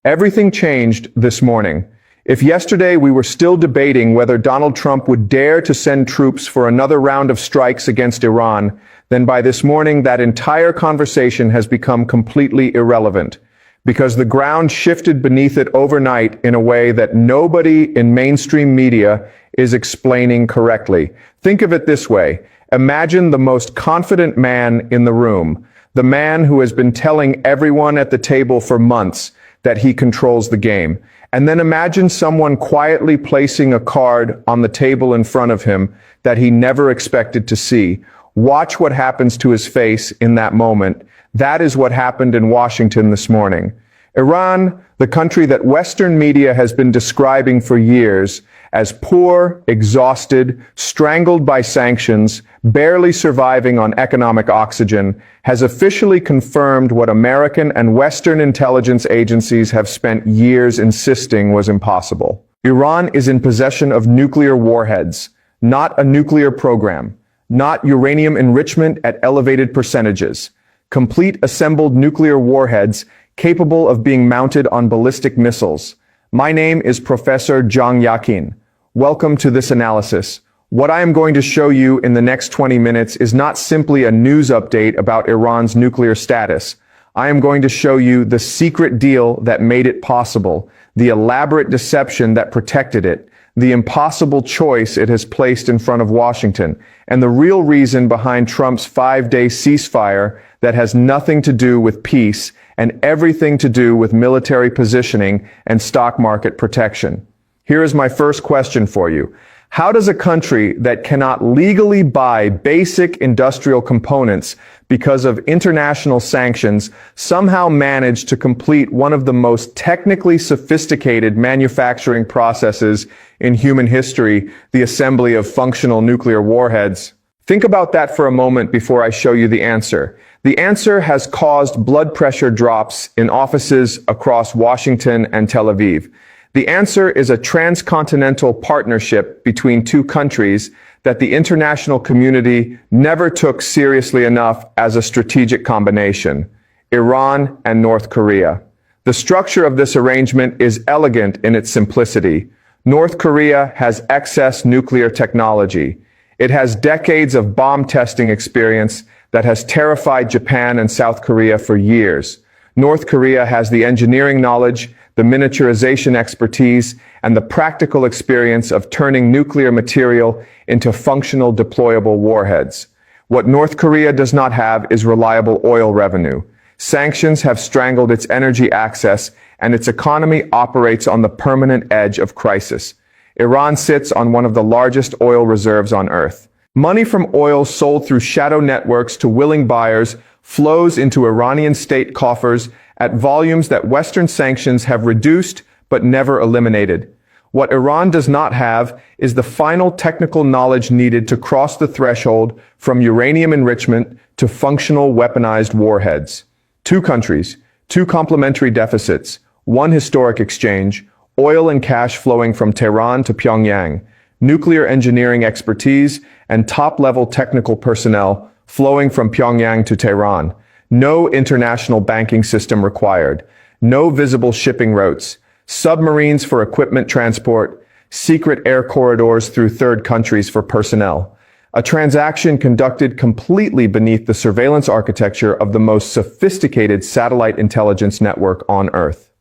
Everything changed this morning. If yesterday we were still debating whether Donald Trump would dare to send troops for another round of strikes against Iran, then by this morning that entire conversation has become completely irrelevant, because the ground shifted beneath it overnight in a way that nobody in mainstream media is explaining correctly. Think of it this way. Imagine the most confident man in the room, the man who has been telling everyone at the table for months that he controls the game. And then imagine someone quietly placing a card on the table in front of him that he never expected to see. Watch what happens to his face in that moment. That is what happened in Washington this morning. Iran, the country that Western media has been describing for years as poor, exhausted, strangled by sanctions, barely surviving on economic oxygen, has officially confirmed what American and Western intelligence agencies have spent years insisting was impossible. Iran is in possession of nuclear warheads, not a nuclear program, not uranium enrichment at elevated percentages, complete assembled nuclear warheads capable of being mounted on ballistic missiles. My name is Professor Zhang Yakin. Welcome to this analysis. What I am going to show you in the next 20 minutes is not simply a news update about Iran's nuclear status. I am going to show you the secret deal that made it possible, the elaborate deception that protected it, the impossible choice it has placed in front of Washington, and the real reason behind Trump's 5-day ceasefire that has nothing to do with peace and everything to do with military positioning and stock market protection. Here is my first question for you. How does a country that cannot legally buy basic industrial components because of international sanctions somehow manage to complete one of the most technically sophisticated manufacturing processes in human history, the assembly of functional nuclear warheads? Think about that for a moment before I show you the answer. The answer has caused blood pressure drops in offices across Washington and Tel Aviv. The answer is a transcontinental partnership between two countries that the international community never took seriously enough as a strategic combination: Iran and North Korea. The structure of this arrangement is elegant in its simplicity. North Korea has excess nuclear technology. It has decades of bomb testing experience that has terrified Japan and South Korea for years. North Korea has the engineering knowledge, the miniaturization expertise, and the practical experience of turning nuclear material into functional deployable warheads. What North Korea does not have is reliable oil revenue. Sanctions have strangled its energy access, and its economy operates on the permanent edge of crisis. Iran sits on one of the largest oil reserves on Earth. Money from oil sold through shadow networks to willing buyers flows into Iranian state coffers at volumes that Western sanctions have reduced but never eliminated. What Iran does not have is the final technical knowledge needed to cross the threshold from uranium enrichment to functional weaponized warheads. Two countries, two complementary deficits, one historic exchange, oil and cash flowing from Tehran to Pyongyang, nuclear engineering expertise, and top-level technical personnel flowing from Pyongyang to Tehran. No international banking system required. No visible shipping routes. Submarines for equipment transport. Secret air corridors through third countries for personnel. A transaction conducted completely beneath the surveillance architecture of the most sophisticated satellite intelligence network on Earth.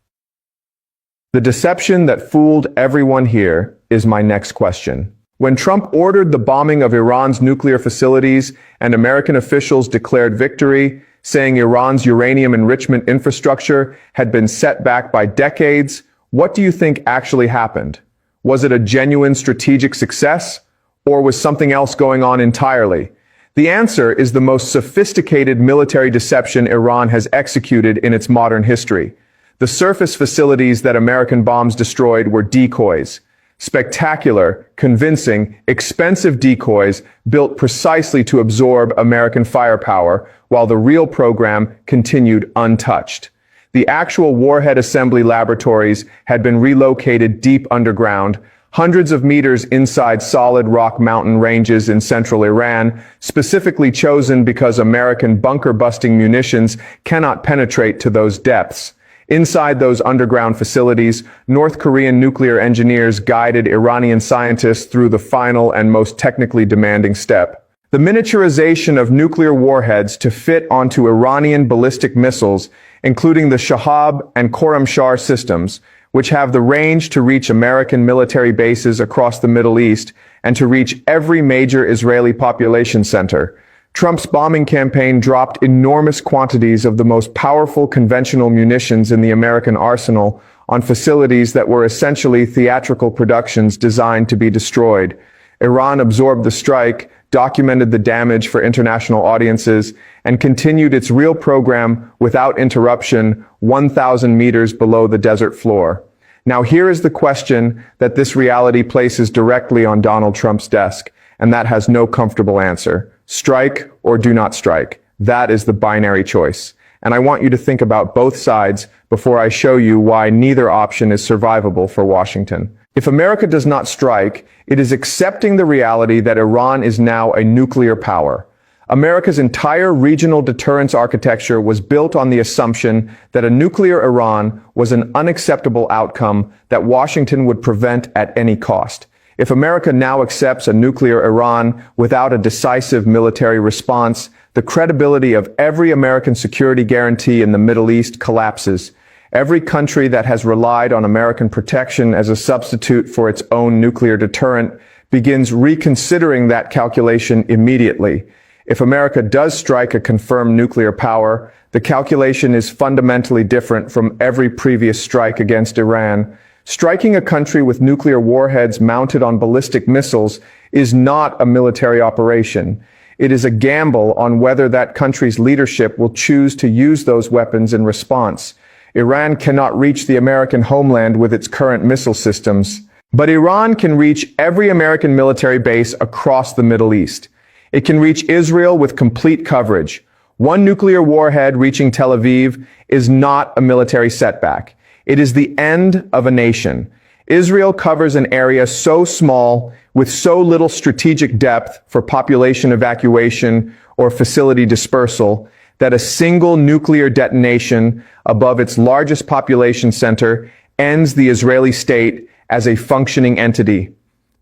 The deception that fooled everyone here is my next question. When Trump ordered the bombing of Iran's nuclear facilities and American officials declared victory, saying Iran's uranium enrichment infrastructure had been set back by decades, what do you think actually happened? Was it a genuine strategic success, or was something else going on entirely? The answer is the most sophisticated military deception Iran has executed in its modern history. The surface facilities that American bombs destroyed were decoys. Spectacular, convincing, expensive decoys built precisely to absorb American firepower, while the real program continued untouched. The actual warhead assembly laboratories had been relocated deep underground, hundreds of meters inside solid rock mountain ranges in central Iran, specifically chosen because American bunker-busting munitions cannot penetrate to those depths. Inside those underground facilities, North Korean nuclear engineers guided Iranian scientists through the final and most technically demanding step. The miniaturization of nuclear warheads to fit onto Iranian ballistic missiles, including the Shahab and Khorramshahr systems, which have the range to reach American military bases across the Middle East and to reach every major Israeli population center. Trump's bombing campaign dropped enormous quantities of the most powerful conventional munitions in the American arsenal on facilities that were essentially theatrical productions designed to be destroyed. Iran absorbed the strike, documented the damage for international audiences, and continued its real program without interruption 1,000 meters below the desert floor. Now here is the question that this reality places directly on Donald Trump's desk, and that has no comfortable answer. Strike or do not strike. That is the binary choice. And I want you to think about both sides before I show you why neither option is survivable for Washington. If America does not strike, it is accepting the reality that Iran is now a nuclear power. America's entire regional deterrence architecture was built on the assumption that a nuclear Iran was an unacceptable outcome that Washington would prevent at any cost. If America now accepts a nuclear Iran without a decisive military response, the credibility of every American security guarantee in the Middle East collapses. Every country that has relied on American protection as a substitute for its own nuclear deterrent begins reconsidering that calculation immediately. If America does strike a confirmed nuclear power, the calculation is fundamentally different from every previous strike against Iran. Striking a country with nuclear warheads mounted on ballistic missiles is not a military operation. It is a gamble on whether that country's leadership will choose to use those weapons in response. Iran cannot reach the American homeland with its current missile systems, but Iran can reach every American military base across the Middle East. It can reach Israel with complete coverage. One nuclear warhead reaching Tel Aviv is not a military setback. It is the end of a nation. Israel covers an area so small, with so little strategic depth for population evacuation or facility dispersal, that a single nuclear detonation above its largest population center ends the Israeli state as a functioning entity.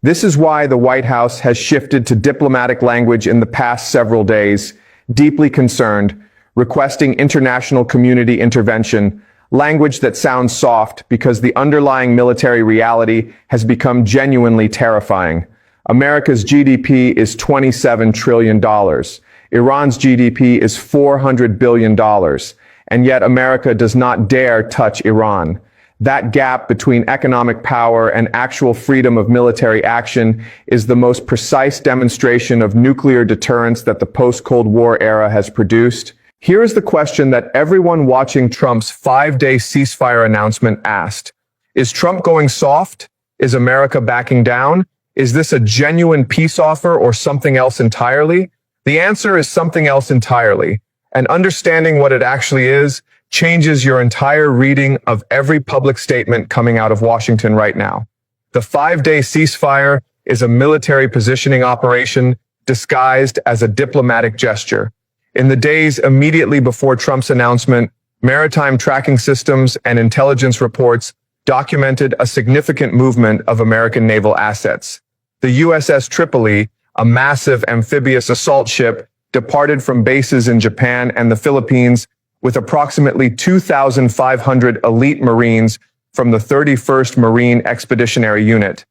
This is why the White House has shifted to diplomatic language in the past several days, deeply concerned, requesting international community intervention, language that sounds soft because the underlying military reality has become genuinely terrifying. America's GDP is $27 trillion. Iran's GDP is $400 billion. And yet America does not dare touch Iran. That gap between economic power and actual freedom of military action is the most precise demonstration of nuclear deterrence that the post-Cold War era has produced. Here is the question that everyone watching Trump's 5-day ceasefire announcement asked. Is Trump going soft? Is America backing down? Is this a genuine peace offer or something else entirely? The answer is something else entirely. And understanding what it actually is changes your entire reading of every public statement coming out of Washington right now. The 5-day ceasefire is a military positioning operation disguised as a diplomatic gesture. In the days immediately before Trump's announcement, maritime tracking systems and intelligence reports documented a significant movement of American naval assets. The USS Tripoli, a massive amphibious assault ship, departed from bases in Japan and the Philippines with approximately 2,500 elite Marines from the 31st Marine Expeditionary Unit.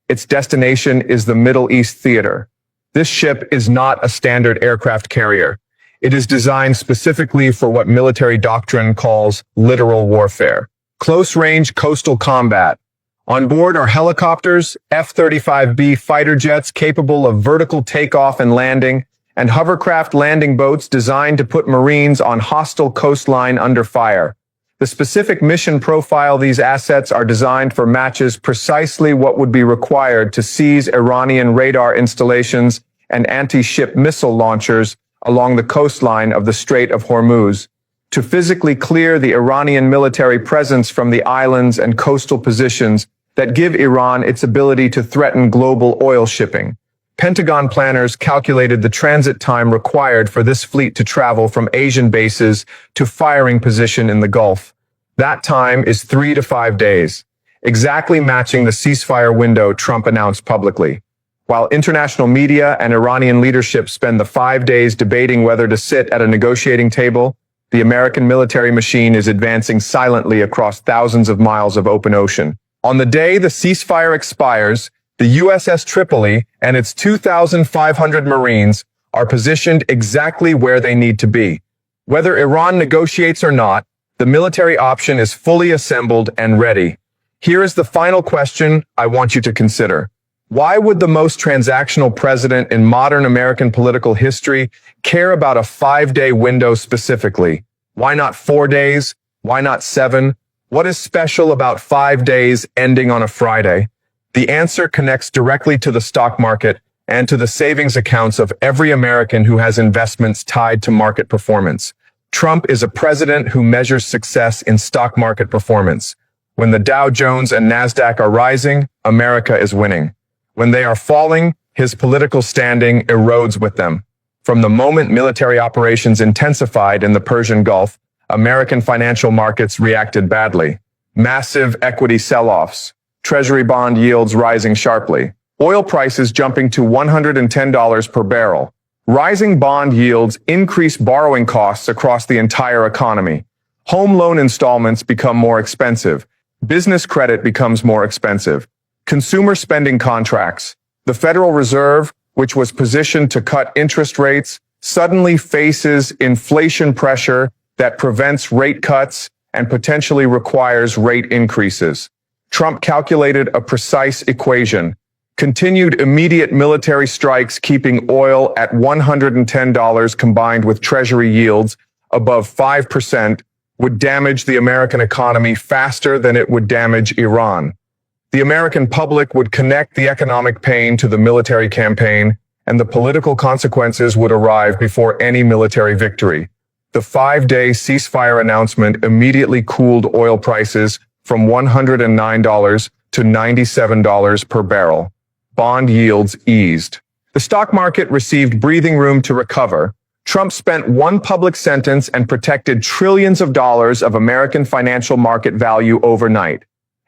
Its destination is the Middle East theater. This ship is not a standard aircraft carrier. It is designed specifically for what military doctrine calls littoral warfare, close-range coastal combat. On board are helicopters, F-35B fighter jets capable of vertical takeoff and landing, and hovercraft landing boats designed to put Marines on hostile coastline under fire. The specific mission profile these assets are designed for matches precisely what would be required to seize Iranian radar installations and anti-ship missile launchers along the coastline of the Strait of Hormuz, to physically clear the Iranian military presence from the islands and coastal positions that give Iran its ability to threaten global oil shipping. Pentagon planners calculated the transit time required for this fleet to travel from Asian bases to firing position in the Gulf. That time is 3 to 5 days, exactly matching the ceasefire window Trump announced publicly. While international media and Iranian leadership spend the 5 days debating whether to sit at a negotiating table, the American military machine is advancing silently across thousands of miles of open ocean. On the day the ceasefire expires, the USS Tripoli and its 2,500 Marines are positioned exactly where they need to be. Whether Iran negotiates or not, the military option is fully assembled and ready. Here is the final question I want you to consider. Why would the most transactional president in modern American political history care about a 5-day window specifically? Why not 4 days? Why not 7? What is special about 5 days ending on a Friday? The answer connects directly to the stock market and to the savings accounts of every American who has investments tied to market performance. Trump is a president who measures success in stock market performance. When the Dow Jones and Nasdaq are rising, America is winning. When they are falling, his political standing erodes with them. From the moment military operations intensified in the Persian Gulf, American financial markets reacted badly. Massive equity sell-offs, treasury bond yields rising sharply, oil prices jumping to $110 per barrel. Rising bond yields increase borrowing costs across the entire economy. Home loan installments become more expensive. Business credit becomes more expensive. Consumer spending contracts. The Federal Reserve, which was positioned to cut interest rates, suddenly faces inflation pressure that prevents rate cuts and potentially requires rate increases. Trump calculated a precise equation. Continued immediate military strikes keeping oil at $110 combined with Treasury yields above 5% would damage the American economy faster than it would damage Iran. The American public would connect the economic pain to the military campaign, and the political consequences would arrive before any military victory. The 5-day ceasefire announcement immediately cooled oil prices from $109 to $97 per barrel. Bond yields eased. The stock market received breathing room to recover. Trump spent one public sentence and protected trillions of dollars of American financial market value overnight.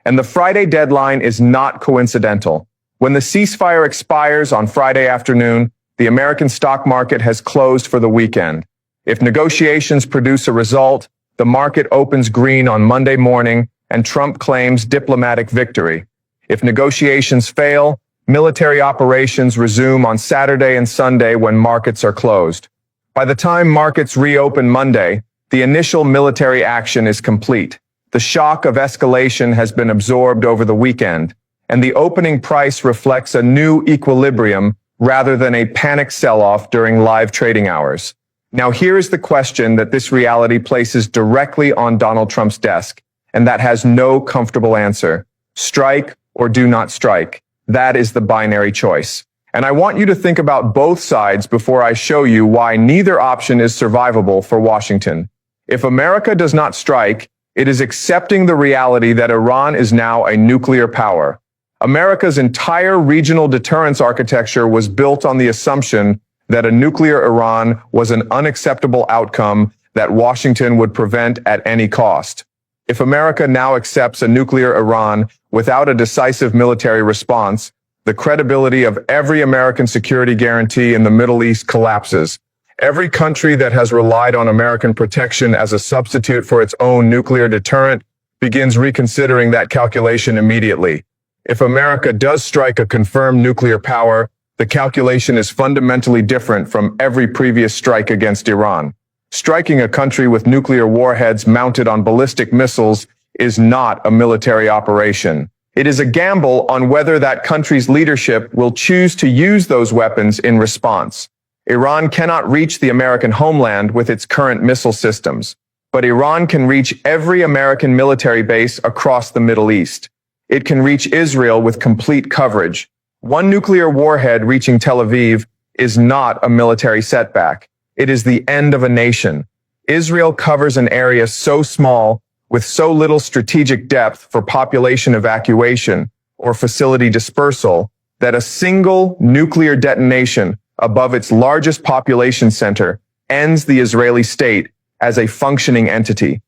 And the Friday deadline is not coincidental. When the ceasefire expires on Friday afternoon, the American stock market has closed for the weekend. If negotiations produce a result, the market opens green on Monday morning and Trump claims diplomatic victory. If negotiations fail, military operations resume on Saturday and Sunday when markets are closed. By the time markets reopen Monday, the initial military action is complete. The shock of escalation has been absorbed over the weekend, and the opening price reflects a new equilibrium rather than a panic sell-off during live trading hours. Now here is the question that this reality places directly on Donald Trump's desk, and that has no comfortable answer. Strike or do not strike. That is the binary choice. And I want you to think about both sides before I show you why neither option is survivable for Washington. If America does not strike, it is accepting the reality that Iran is now a nuclear power. America's entire regional deterrence architecture was built on the assumption that a nuclear Iran was an unacceptable outcome that Washington would prevent at any cost. If America now accepts a nuclear Iran without a decisive military response, the credibility of every American security guarantee in the Middle East collapses. Every country that has relied on American protection as a substitute for its own nuclear deterrent begins reconsidering that calculation immediately. If America does strike a confirmed nuclear power, the calculation is fundamentally different from every previous strike against Iran. Striking a country with nuclear warheads mounted on ballistic missiles is not a military operation. It is a gamble on whether that country's leadership will choose to use those weapons in response. Iran cannot reach the American homeland with its current missile systems, but Iran can reach every American military base across the Middle East. It can reach Israel with complete coverage. One nuclear warhead reaching Tel Aviv is not a military setback. It is the end of a nation. Israel covers an area so small, with so little strategic depth for population evacuation or facility dispersal, that a single nuclear detonation above its largest population center ends the Israeli state as a functioning entity.